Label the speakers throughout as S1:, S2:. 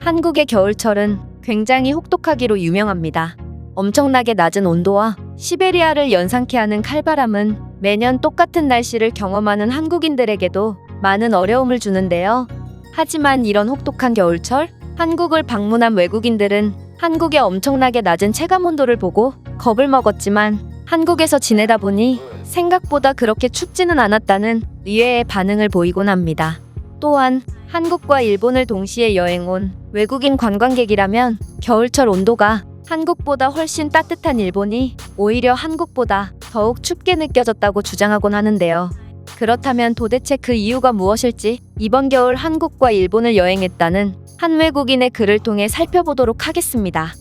S1: 한국의 겨울철은 굉장히 혹독하기로 유명합니다. 엄청나게 낮은 온도와 시베리아를 연상케 하는 칼바람은 매년 똑같은 날씨를 경험하는 한국인들에게도 많은 어려움을 주는데요. 하지만 이런 혹독한 겨울철, 한국을 방문한 외국인들은 한국의 엄청나게 낮은 체감온도를 보고 겁을 먹었지만 한국에서 지내다 보니 생각보다 그렇게 춥지는 않았다는 의외의 반응을 보이곤 합니다. 또한 한국과 일본을 동시에 여행 온 외국인 관광객이라면 겨울철 온도가 한국보다 훨씬 따뜻한 일본이 오히려 한국보다 더욱 춥게 느껴졌다고 주장하곤 하는데요. 그렇다면 도대체 그 이유가 무엇일지 이번 겨울 한국과 일본을 여행했다는 한 외국인의 글을 통해 살펴보도록 하겠습니다.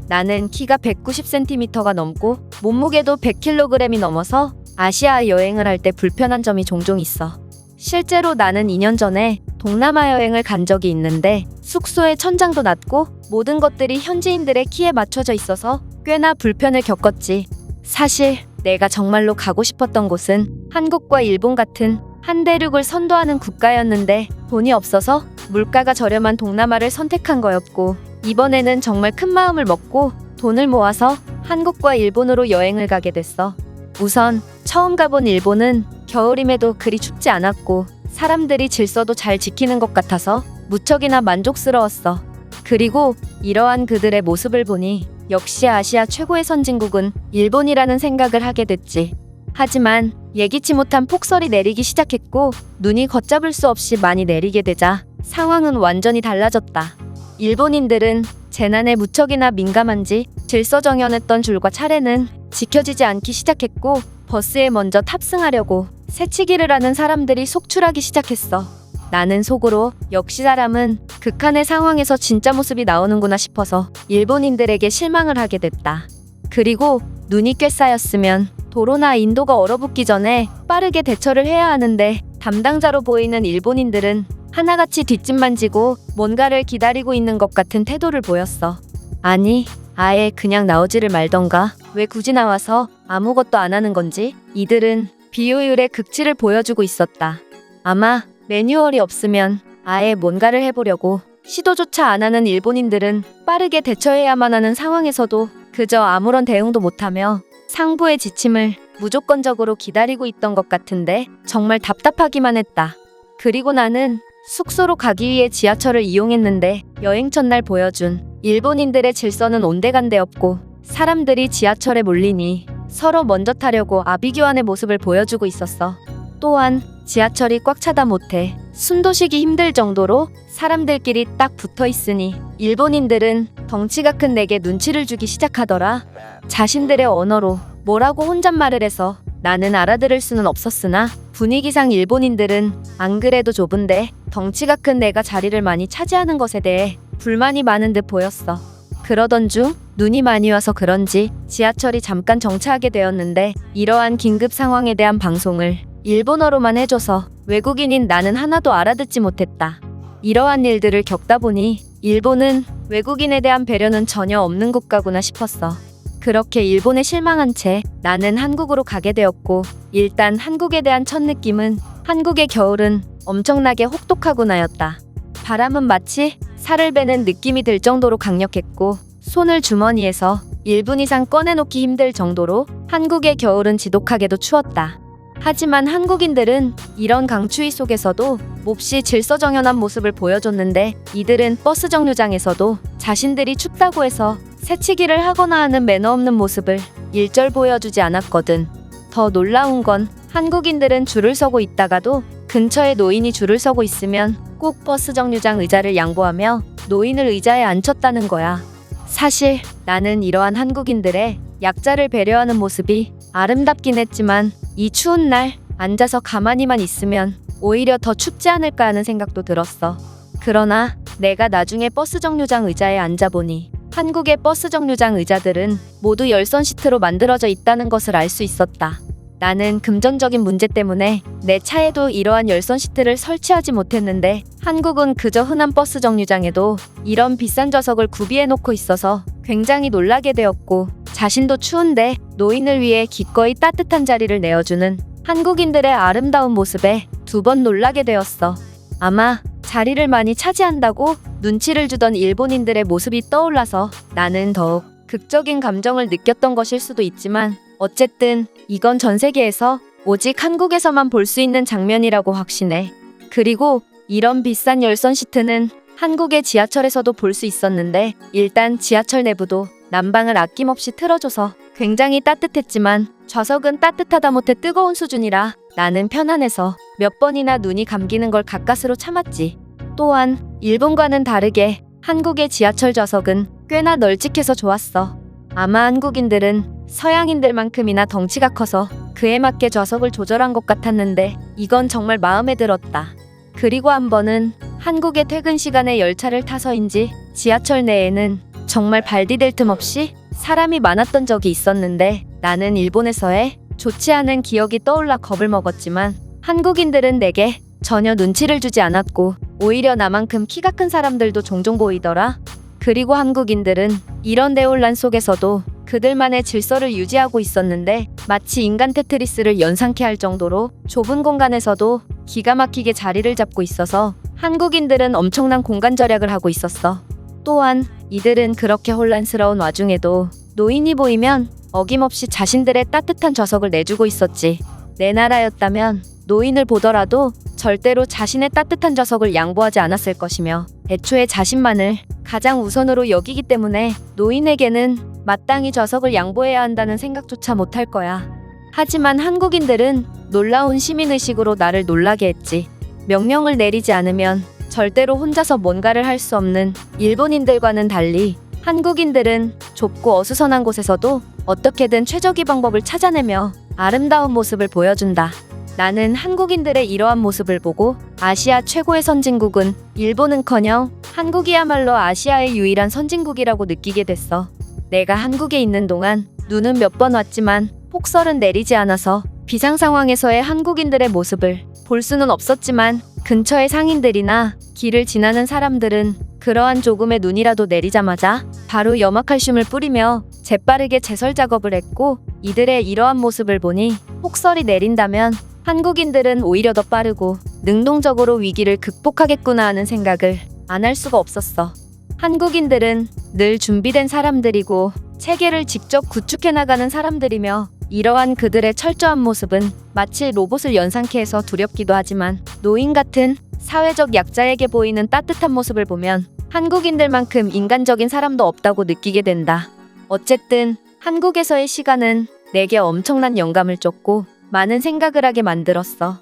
S1: 나는 키가 190cm가 넘고 몸무게도 100kg이 넘어서 아시아 여행을 할 때 불편한 점이 종종 있어. 실제로 나는 2년 전에 동남아 여행을 간 적이 있는데 숙소의 천장도 낮고 모든 것들이 현지인들의 키에 맞춰져 있어서 꽤나 불편을 겪었지. 사실 내가 정말로 가고 싶었던 곳은 한국과 일본 같은 한 대륙을 선도하는 국가였는데 돈이 없어서 물가가 저렴한 동남아를 선택한 거였고, 이번에는 정말 큰 마음을 먹고 돈을 모아서 한국과 일본으로 여행을 가게 됐어. 우선 처음 가본 일본은 겨울임에도 그리 춥지 않았고 사람들이 질서도 잘 지키는 것 같아서 무척이나 만족스러웠어. 그리고 이러한 그들의 모습을 보니 역시 아시아 최고의 선진국은 일본이라는 생각을 하게 됐지. 하지만 예기치 못한 폭설이 내리기 시작했고 눈이 걷잡을 수 없이 많이 내리게 되자 상황은 완전히 달라졌다. 일본인들은 재난에 무척이나 민감한지 질서정연했던 줄과 차례는 지켜지지 않기 시작했고 버스에 먼저 탑승하려고 새치기를 하는 사람들이 속출하기 시작했어. 나는 속으로 역시 사람은 극한의 상황에서 진짜 모습이 나오는구나 싶어서 일본인들에게 실망을 하게 됐다. 그리고 눈이 꽤 쌓였으면 도로나 인도가 얼어붙기 전에 빠르게 대처를 해야 하는데 담당자로 보이는 일본인들은 하나같이 뒷짐만 지고 뭔가를 기다리고 있는 것 같은 태도를 보였어. 아니, 아예 그냥 나오지를 말던가 왜 굳이 나와서 아무것도 안 하는 건지 이들은 비효율의 극치를 보여주고 있었다. 아마 매뉴얼이 없으면 아예 뭔가를 해보려고 시도조차 안 하는 일본인들은 빠르게 대처해야만 하는 상황에서도 그저 아무런 대응도 못하며 상부의 지침을 무조건적으로 기다리고 있던 것 같은데 정말 답답하기만 했다. 그리고 나는 숙소로 가기 위해 지하철을 이용했는데 여행 첫날 보여준 일본인들의 질서는 온데간데없고 사람들이 지하철에 몰리니 서로 먼저 타려고 아비규환의 모습을 보여주고 있었어. 또한 지하철이 꽉 차다 못해 숨도 쉬기 힘들 정도로 사람들끼리 딱 붙어 있으니 일본인들은 덩치가 큰 내게 눈치를 주기 시작하더라. 자신들의 언어로 뭐라고 혼잣말을 해서 나는 알아들을 수는 없었으나 분위기상 일본인들은 안 그래도 좁은데 덩치가 큰 내가 자리를 많이 차지하는 것에 대해 불만이 많은 듯 보였어. 그러던 중 눈이 많이 와서 그런지 지하철이 잠깐 정차하게 되었는데 이러한 긴급 상황에 대한 방송을 일본어로만 해줘서 외국인인 나는 하나도 알아듣지 못했다. 이러한 일들을 겪다 보니 일본은 외국인에 대한 배려는 전혀 없는 국가구나 싶었어. 그렇게 일본에 실망한 채 나는 한국으로 가게 되었고, 일단 한국에 대한 첫 느낌은 한국의 겨울은 엄청나게 혹독하구나였다. 바람은 마치 살을 베는 느낌이 들 정도로 강력했고 손을 주머니에서 1분 이상 꺼내놓기 힘들 정도로 한국의 겨울은 지독하게도 추웠다. 하지만 한국인들은 이런 강추위 속에서도 몹시 질서정연한 모습을 보여줬는데 이들은 버스 정류장에서도 자신들이 춥다고 해서 새치기를 하거나 하는 매너 없는 모습을 일절 보여주지 않았거든. 더 놀라운 건 한국인들은 줄을 서고 있다가도 근처에 노인이 줄을 서고 있으면 꼭 버스 정류장 의자를 양보하며 노인을 의자에 앉혔다는 거야. 사실 나는 이러한 한국인들의 약자를 배려하는 모습이 아름답긴 했지만 이 추운 날 앉아서 가만히만 있으면 오히려 더 춥지 않을까 하는 생각도 들었어. 그러나 내가 나중에 버스 정류장 의자에 앉아보니 한국의 버스 정류장 의자들은 모두 열선 시트로 만들어져 있다는 것을 알 수 있었다. 나는 금전적인 문제 때문에 내 차에도 이러한 열선 시트를 설치하지 못했는데 한국은 그저 흔한 버스 정류장에도 이런 비싼 좌석을 구비해 놓고 있어서 굉장히 놀라게 되었고, 자신도 추운데 노인을 위해 기꺼이 따뜻한 자리를 내어주는 한국인들의 아름다운 모습에 두 번 놀라게 되었어. 아마 자리를 많이 차지한다고 눈치를 주던 일본인들의 모습이 떠올라서 나는 더욱 극적인 감정을 느꼈던 것일 수도 있지만 어쨌든 이건 전 세계에서 오직 한국에서만 볼 수 있는 장면이라고 확신해. 그리고 이런 비싼 열선 시트는 한국의 지하철에서도 볼 수 있었는데 일단 지하철 내부도 난방을 아낌없이 틀어줘서 굉장히 따뜻했지만 좌석은 따뜻하다 못해 뜨거운 수준이라 나는 편안해서 몇 번이나 눈이 감기는 걸 가까스로 참았지. 또한 일본과는 다르게 한국의 지하철 좌석은 꽤나 널찍해서 좋았어. 아마 한국인들은 서양인들만큼이나 덩치가 커서 그에 맞게 좌석을 조절한 것 같았는데 이건 정말 마음에 들었다. 그리고 한 번은 한국의 퇴근 시간에 열차를 타서인지 지하철 내에는 정말 발 디딜 틈 없이 사람이 많았던 적이 있었는데 나는 일본에서의 좋지 않은 기억이 떠올라 겁을 먹었지만 한국인들은 내게 전혀 눈치를 주지 않았고 오히려 나만큼 키가 큰 사람들도 종종 보이더라. 그리고 한국인들은 이런 대혼란 속에서도 그들만의 질서를 유지하고 있었는데 마치 인간 테트리스를 연상케 할 정도로 좁은 공간에서도 기가 막히게 자리를 잡고 있어서 한국인들은 엄청난 공간 절약을 하고 있었어. 또한 이들은 그렇게 혼란스러운 와중에도 노인이 보이면 어김없이 자신들의 따뜻한 좌석을 내주고 있었지. 내 나라였다면 노인을 보더라도 절대로 자신의 따뜻한 좌석을 양보하지 않았을 것이며 애초에 자신만을 가장 우선으로 여기기 때문에 노인에게는 마땅히 좌석을 양보해야 한다는 생각조차 못할 거야. 하지만 한국인들은 놀라운 시민의식으로 나를 놀라게 했지. 명령을 내리지 않으면 절대로 혼자서 뭔가를 할 수 없는 일본인들과는 달리 한국인들은 좁고 어수선한 곳에서도 어떻게든 최적의 방법을 찾아내며 아름다운 모습을 보여준다. 나는 한국인들의 이러한 모습을 보고 아시아 최고의 선진국은 일본은커녕 한국이야말로 아시아의 유일한 선진국이라고 느끼게 됐어. 내가 한국에 있는 동안 눈은 몇 번 왔지만 폭설은 내리지 않아서 비상 상황에서의 한국인들의 모습을 볼 수는 없었지만 근처의 상인들이나 길을 지나는 사람들은 그러한 조금의 눈이라도 내리자마자 바로 염화칼슘을 뿌리며 재빠르게 제설 작업을 했고 이들의 이러한 모습을 보니 폭설이 내린다면 한국인들은 오히려 더 빠르고 능동적으로 위기를 극복하겠구나 하는 생각을 안 할 수가 없었어. 한국인들은 늘 준비된 사람들이고 체계를 직접 구축해 나가는 사람들이며 이러한 그들의 철저한 모습은 마치 로봇을 연상케 해서 두렵기도 하지만 노인 같은 사회적 약자에게 보이는 따뜻한 모습을 보면 한국인들만큼 인간적인 사람도 없다고 느끼게 된다. 어쨌든 한국에서의 시간은 내게 엄청난 영감을 줬고 많은 생각을 하게 만들었어.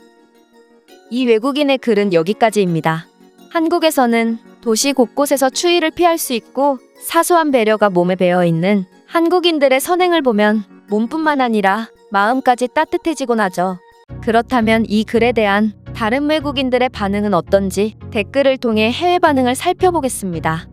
S1: 이 외국인의 글은 여기까지입니다. 한국에서는 도시 곳곳에서 추위를 피할 수 있고 사소한 배려가 몸에 배어있는 한국인들의 선행을 보면 몸뿐만 아니라 마음까지 따뜻해지곤 하죠. 그렇다면 이 글에 대한 다른 외국인들의 반응은 어떤지 댓글을 통해 해외 반응을 살펴보겠습니다.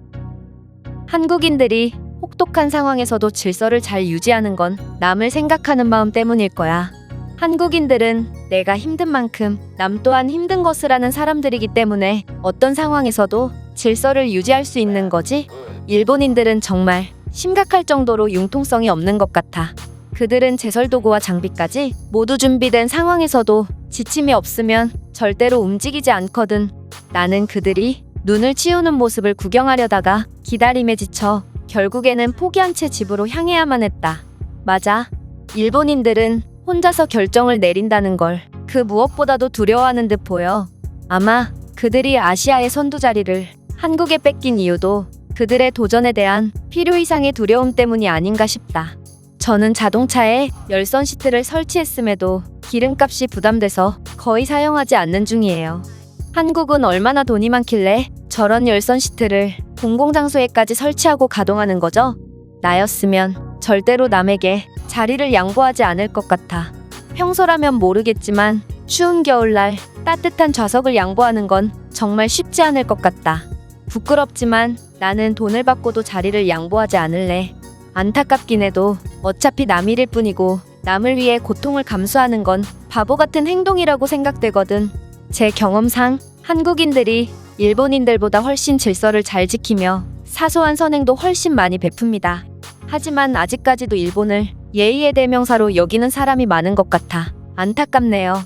S1: 한국인들이 혹독한 상황에서도 질서를 잘 유지하는 건 남을 생각하는 마음 때문일 거야. 한국인들은 내가 힘든 만큼 남 또한 힘든 것을 하는 사람들이기 때문에 어떤 상황에서도 질서를 유지할 수 있는 거지. 일본인들은 정말 심각할 정도로 융통성이 없는 것 같아. 그들은 제설도구와 장비까지 모두 준비된 상황에서도 지침이 없으면 절대로 움직이지 않거든. 나는 그들이 눈을 치우는 모습을 구경하려다가 기다림에 지쳐 결국에는 포기한 채 집으로 향해야만 했다. 맞아. 일본인들은 혼자서 결정을 내린다는 걸 그 무엇보다도 두려워하는 듯 보여. 아마 그들이 아시아의 선두 자리를 한국에 뺏긴 이유도 그들의 도전에 대한 필요 이상의 두려움 때문이 아닌가 싶다. 저는 자동차에 열선 시트를 설치했음에도 기름값이 부담돼서 거의 사용하지 않는 중이에요. 한국은 얼마나 돈이 많길래 저런 열선 시트를 공공장소에까지 설치하고 가동하는 거죠? 나였으면 절대로 남에게 자리를 양보하지 않을 것 같아. 평소라면 모르겠지만 추운 겨울날 따뜻한 좌석을 양보하는 건 정말 쉽지 않을 것 같다. 부끄럽지만 나는 돈을 받고도 자리를 양보하지 않을래. 안타깝긴 해도 어차피 남일일 뿐이고 남을 위해 고통을 감수하는 건 바보 같은 행동이라고 생각되거든. 제 경험상 한국인들이 일본인들보다 훨씬 질서를 잘 지키며 사소한 선행도 훨씬 많이 베풉니다. 하지만 아직까지도 일본을 예의의 대명사로 여기는 사람이 많은 것 같아 안타깝네요.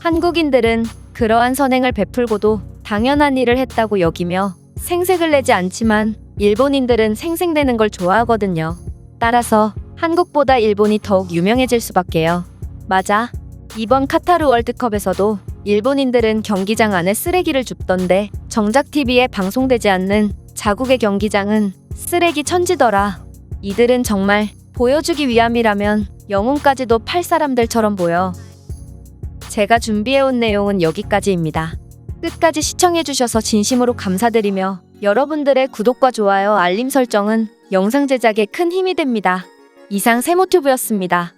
S1: 한국인들은 그러한 선행을 베풀고도 당연한 일을 했다고 여기며 생색을 내지 않지만 일본인들은 생색내는 걸 좋아하거든요. 따라서 한국보다 일본이 더욱 유명해질 수밖에요. 맞아. 이번 카타르 월드컵에서도 일본인들은 경기장 안에 쓰레기를 줍던데 정작 TV에 방송되지 않는 자국의 경기장은 쓰레기 천지더라. 이들은 정말 보여주기 위함이라면 영혼까지도 팔 사람들처럼 보여. 제가 준비해온 내용은 여기까지입니다. 끝까지 시청해주셔서 진심으로 감사드리며 여러분들의 구독과 좋아요, 알림 설정은 영상 제작에 큰 힘이 됩니다. 이상 세모튜브였습니다.